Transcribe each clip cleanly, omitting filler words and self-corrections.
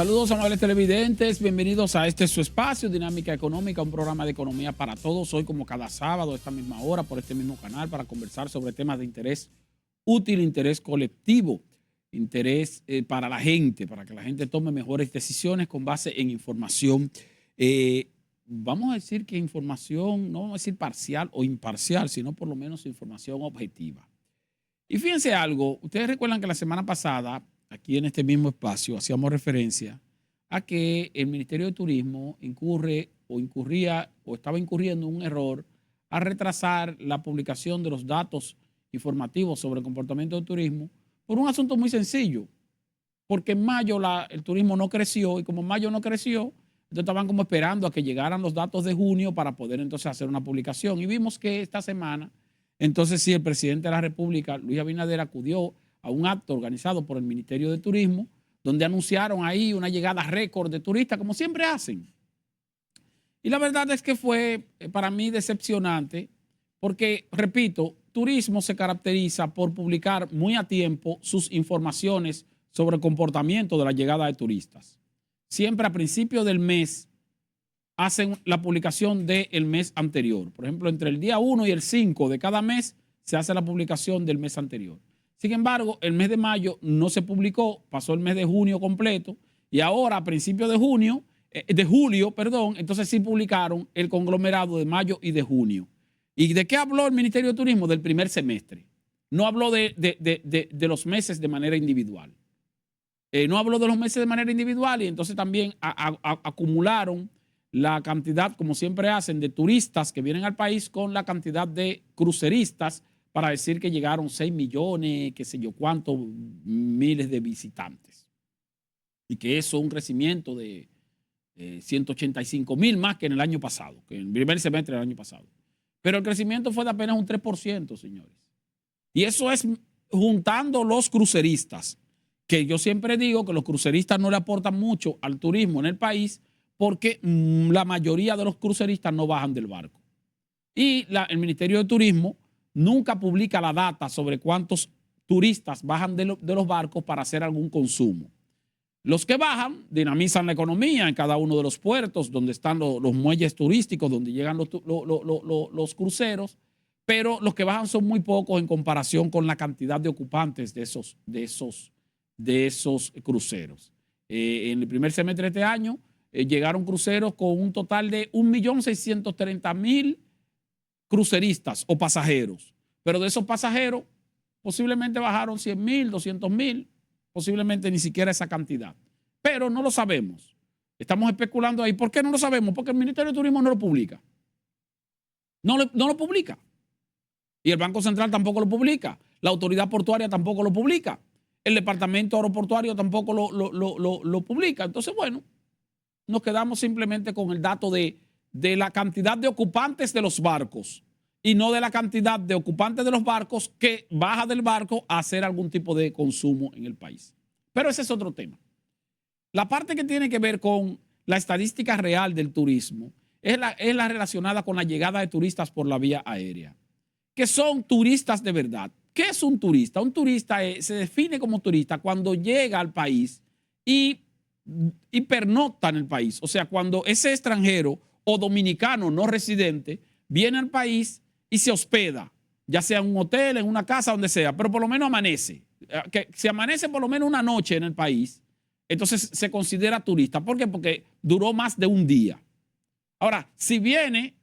Saludos, amables televidentes, bienvenidos a este su espacio, Dinámica Económica, un programa de economía para todos. Hoy, como cada sábado, a esta misma hora, por este mismo canal, para conversar sobre temas de interés útil, interés colectivo, interés para la gente, para que la gente tome mejores decisiones con base en información. Vamos a decir que información, no vamos a decir parcial o imparcial, sino por lo menos información objetiva. Y fíjense algo, ustedes recuerdan que la semana pasada, aquí en este mismo espacio, hacíamos referencia a que el Ministerio de Turismo estaba incurriendo en un error al retrasar la publicación de los datos informativos sobre el comportamiento del turismo por un asunto muy sencillo, porque en mayo el turismo no creció y como en mayo no creció, entonces estaban como esperando a que llegaran los datos de junio para poder entonces hacer una publicación. Y vimos que esta semana, entonces sí, el presidente de la República, Luis Abinader, acudió a un acto organizado por el Ministerio de Turismo, donde anunciaron ahí una llegada récord de turistas, como siempre hacen. Y la verdad es que fue para mí decepcionante, porque, repito, turismo se caracteriza por publicar muy a tiempo sus informaciones sobre el comportamiento de la llegada de turistas. Siempre a principio del mes hacen la publicación del mes anterior. Por ejemplo, entre el día 1 y el 5 de cada mes se hace la publicación del mes anterior. Sin embargo, el mes de mayo no se publicó, pasó el mes de junio completo y ahora a principios de julio, entonces sí publicaron el conglomerado de mayo y de junio. ¿Y de qué habló el Ministerio de Turismo? Del primer semestre. No habló de los meses de manera individual. No habló de los meses de manera individual y entonces también acumularon la cantidad, como siempre hacen, de turistas que vienen al país con la cantidad de cruceristas para decir que llegaron 6 millones, qué sé yo cuántos miles de visitantes. Y que eso es un crecimiento de 185,000 más que en el año pasado, que en el primer semestre del año pasado. Pero el crecimiento fue de apenas un 3%, señores. Y eso es juntando los cruceristas, que yo siempre digo que los cruceristas no le aportan mucho al turismo en el país porque la mayoría de los cruceristas no bajan del barco. Y el Ministerio de Turismo nunca publica la data sobre cuántos turistas bajan de los barcos para hacer algún consumo. Los que bajan dinamizan la economía en cada uno de los puertos, donde están los muelles turísticos, donde llegan los cruceros, pero los que bajan son muy pocos en comparación con la cantidad de ocupantes de esos cruceros. En el primer semestre de este año llegaron cruceros con un total de 1.630.000 cruceristas o pasajeros, pero de esos pasajeros posiblemente bajaron 100,000, 200,000, posiblemente ni siquiera esa cantidad, pero no lo sabemos. Estamos especulando ahí. ¿Por qué no lo sabemos? Porque el Ministerio de Turismo no lo publica. No lo publica. Y el Banco Central tampoco lo publica. La Autoridad Portuaria tampoco lo publica. El Departamento Aeroportuario tampoco lo publica. Entonces, bueno, nos quedamos simplemente con el dato de la cantidad de ocupantes de los barcos y no de la cantidad de ocupantes de los barcos que baja del barco a hacer algún tipo de consumo en el país. Pero ese es otro tema. La parte que tiene que ver con la estadística real del turismo es la relacionada con la llegada de turistas por la vía aérea, que son turistas de verdad. ¿Qué es un turista? Un turista se define como turista cuando llega al país y pernocta en el país. O sea, cuando ese extranjero o dominicano no residente viene al país y se hospeda, ya sea en un hotel, en una casa, donde sea, pero por lo menos amanece. Que si amanece por lo menos una noche en el país, entonces se considera turista. ¿Por qué? Porque duró más de un día. Ahora, si viene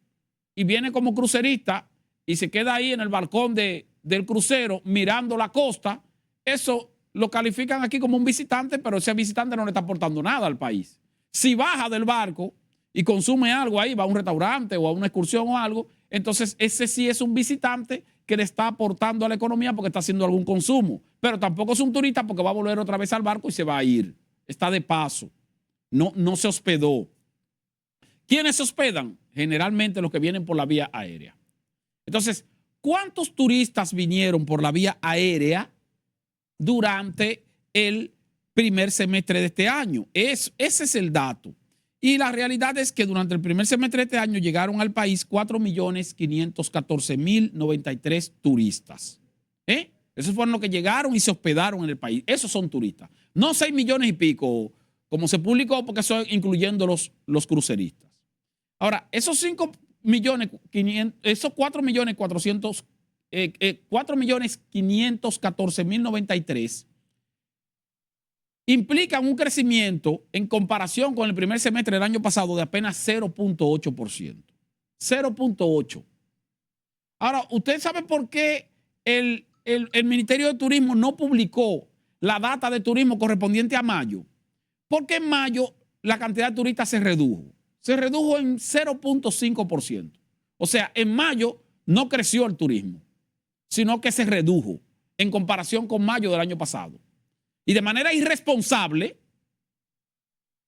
como crucerista y se queda ahí en el balcón del crucero mirando la costa, eso lo califican aquí como un visitante, pero ese visitante no le está aportando nada al país. Si baja del barco y consume algo ahí, va a un restaurante o a una excursión o algo, entonces ese sí es un visitante que le está aportando a la economía porque está haciendo algún consumo. Pero tampoco es un turista porque va a volver otra vez al barco y se va a ir. Está de paso. No se hospedó. ¿Quiénes se hospedan? Generalmente los que vienen por la vía aérea. Entonces, ¿cuántos turistas vinieron por la vía aérea durante el primer semestre de este año? Ese es el dato. Y la realidad es que durante el primer semestre de este año llegaron al país 4.514.093 turistas. Esos fueron los que llegaron y se hospedaron en el país. Esos son turistas. No 6 millones y pico, como se publicó, porque eso incluyendo los cruceristas. Ahora, esos 5 millones, esos 4 millones 400, 4 millones 514 mil 93 implican un crecimiento en comparación con el primer semestre del año pasado de apenas 0.8%. 0.8%. Ahora, ¿usted sabe por qué el Ministerio de Turismo no publicó la data de turismo correspondiente a mayo? Porque en mayo la cantidad de turistas se redujo. Se redujo en 0.5%. O sea, en mayo no creció el turismo, sino que se redujo en comparación con mayo del año pasado. Y de manera irresponsable,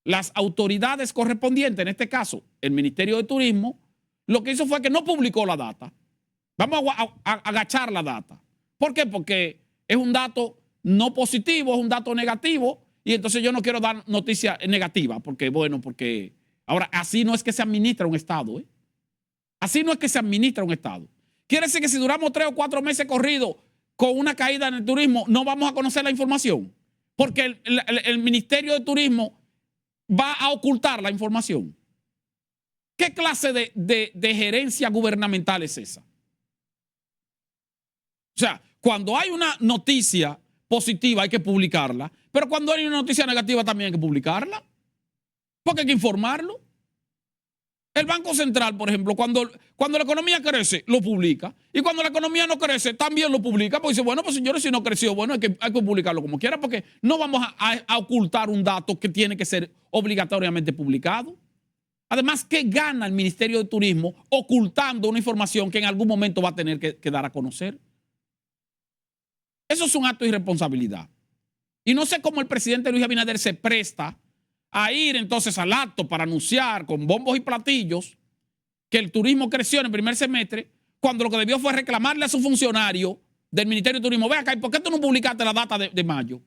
las autoridades correspondientes, en este caso el Ministerio de Turismo, lo que hizo fue que no publicó la data. Vamos a agachar la data. ¿Por qué? Porque es un dato no positivo, es un dato negativo, y entonces yo no quiero dar noticia negativa, porque ahora así no es que se administra un Estado, ¿eh? Así no es que se administra un Estado. Quiere decir que si duramos 3 o 4 meses corridos con una caída en el turismo, no vamos a conocer la información, porque el Ministerio de Turismo va a ocultar la información. ¿Qué clase de gerencia gubernamental es esa? O sea, cuando hay una noticia positiva hay que publicarla, pero cuando hay una noticia negativa también hay que publicarla, porque hay que informarlo. El Banco Central, por ejemplo, cuando la economía crece, lo publica, y cuando la economía no crece, también lo publica, porque dice, bueno, pues señores, si no creció, bueno, hay que publicarlo como quiera, porque no vamos a ocultar un dato que tiene que ser obligatoriamente publicado. Además, ¿qué gana el Ministerio de Turismo ocultando una información que en algún momento va a tener que dar a conocer? Eso es un acto de irresponsabilidad. Y no sé cómo el presidente Luis Abinader se presta a ir entonces al acto para anunciar con bombos y platillos que el turismo creció en el primer semestre, cuando lo que debió fue reclamarle a su funcionario del Ministerio de Turismo, ve acá, ¿y por qué tú no publicaste la data de mayo?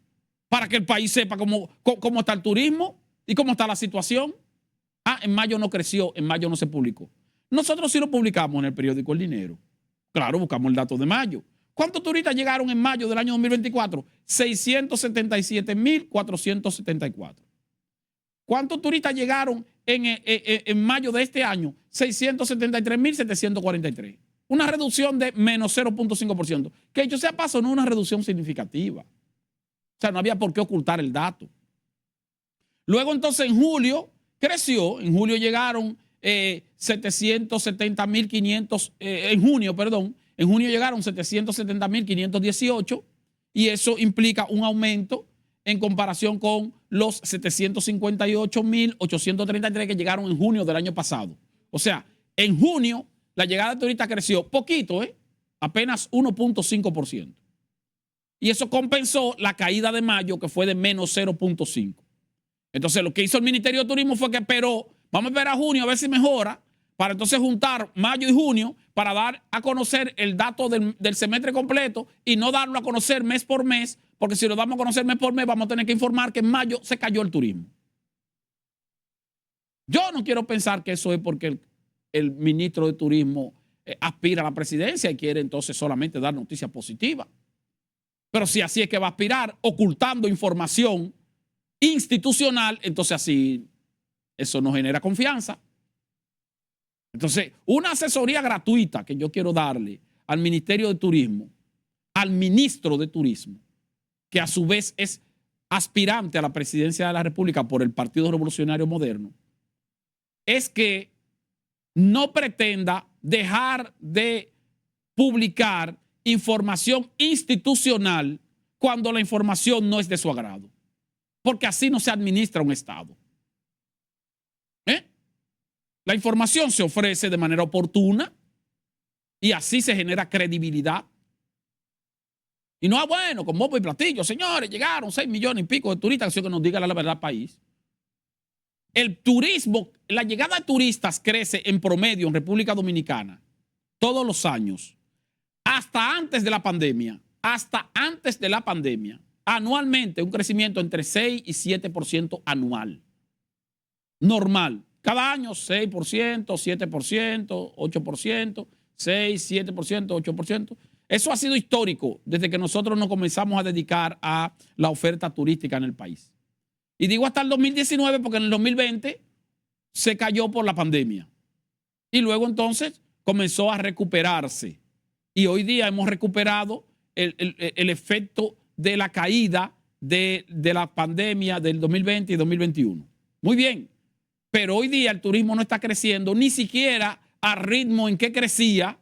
Para que el país sepa cómo está el turismo y cómo está la situación. Ah, en mayo no creció, en mayo no se publicó. Nosotros sí lo publicamos en el periódico El Dinero. Claro, buscamos el dato de mayo. ¿Cuántos turistas llegaron en mayo del año 2024? 677.474. ¿Cuántos turistas llegaron en mayo de este año? 673.743. Una reducción de menos 0.5%. Que dicho sea paso, no es una reducción significativa. O sea, no había por qué ocultar el dato. Luego entonces en julio creció. En julio llegaron 770.500, en junio llegaron 770.518 y eso implica un aumento en comparación con los 758.833 que llegaron en junio del año pasado. O sea, en junio la llegada de turistas creció poquito, apenas 1.5%. Y eso compensó la caída de mayo, que fue de menos 0.5%. Entonces lo que hizo el Ministerio de Turismo fue que esperó, vamos a esperar a junio a ver si mejora, para entonces juntar mayo y junio para dar a conocer el dato del semestre completo y no darlo a conocer mes por mes, porque si lo damos a conocer mes por mes vamos a tener que informar que en mayo se cayó el turismo. Yo no quiero pensar que eso es porque el ministro de Turismo aspira a la presidencia y quiere entonces solamente dar noticias positivas. Pero si así es que va a aspirar, ocultando información institucional, entonces así eso no genera confianza. Entonces, una asesoría gratuita que yo quiero darle al Ministerio de Turismo, al ministro de Turismo, que a su vez es aspirante a la presidencia de la República por el Partido Revolucionario Moderno, es que no pretenda dejar de publicar información institucional cuando la información no es de su agrado, porque así no se administra un Estado. La información se ofrece de manera oportuna y así se genera credibilidad. Y no es bueno, con bombo y platillo, señores, llegaron 6 millones y pico de turistas, que nos diga la verdad al país. El turismo, la llegada de turistas crece en promedio en República Dominicana todos los años, hasta antes de la pandemia, anualmente un crecimiento entre 6 y 7% anual. Normal. Cada año 6%, 7%, 8%, 6, 7%, 8%. Eso ha sido histórico desde que nosotros nos comenzamos a dedicar a la oferta turística en el país. Y digo hasta el 2019 porque en el 2020 se cayó por la pandemia. Y luego entonces comenzó a recuperarse. Y hoy día hemos recuperado el efecto de la caída de la pandemia del 2020 y 2021. Muy bien, pero hoy día el turismo no está creciendo ni siquiera al ritmo en que crecía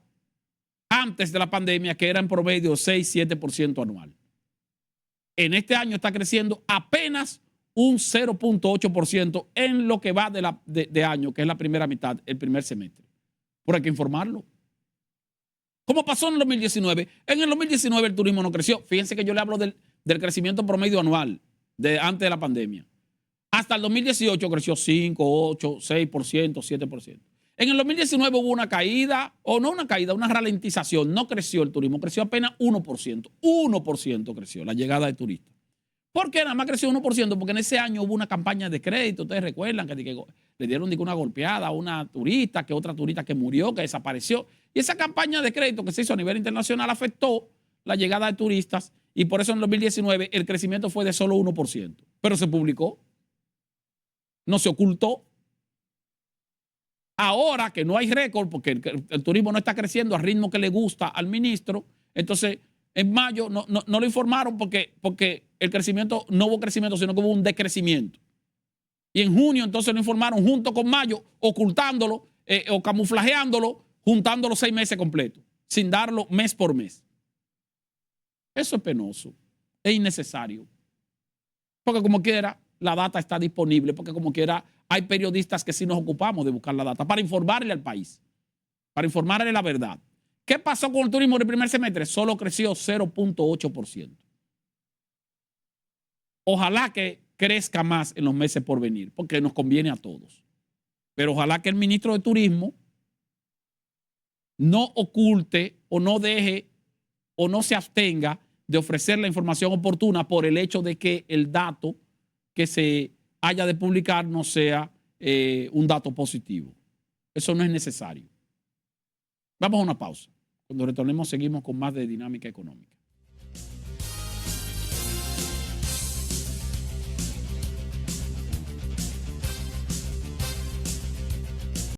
antes de la pandemia, que era en promedio 6-7% anual. En este año está creciendo apenas un 0.8% en lo que va de año, que es la primera mitad, el primer semestre. Pero hay que informarlo. ¿Cómo pasó en el 2019? En el 2019 el turismo no creció. Fíjense que yo le hablo del crecimiento promedio anual antes de la pandemia. Hasta el 2018 creció 5, 8, 6%, 7%. En el 2019 hubo una caída, o no una caída, una ralentización. No creció el turismo, creció apenas 1%. 1% creció la llegada de turistas. ¿Por qué nada más creció 1%? Porque en ese año hubo una campaña de crédito. Ustedes recuerdan que le dieron una golpeada a una turista, que otra turista que murió, que desapareció. Y esa campaña de crédito que se hizo a nivel internacional afectó la llegada de turistas y por eso en 2019 el crecimiento fue de solo 1%. Pero se publicó, no se ocultó. Ahora que no hay récord, porque el turismo no está creciendo al ritmo que le gusta al ministro, entonces en mayo no lo informaron porque el crecimiento, no hubo crecimiento, sino que hubo un decrecimiento. Y en junio entonces lo informaron junto con mayo, ocultándolo o camuflajeándolo, juntando los 6 meses completos, sin darlo mes por mes. Eso es penoso, es innecesario. Porque como quiera, la data está disponible, porque como quiera, hay periodistas que sí nos ocupamos de buscar la data para informarle al país, para informarle la verdad. ¿Qué pasó con el turismo en el primer semestre? Solo creció 0.8%. Ojalá que crezca más en los meses por venir, porque nos conviene a todos. Pero ojalá que el ministro de Turismo no oculte o no deje o no se abstenga de ofrecer la información oportuna por el hecho de que el dato que se haya de publicar no sea un dato positivo. Eso no es necesario. Vamos a una pausa. Cuando retornemos seguimos con más de Dinámica Económica.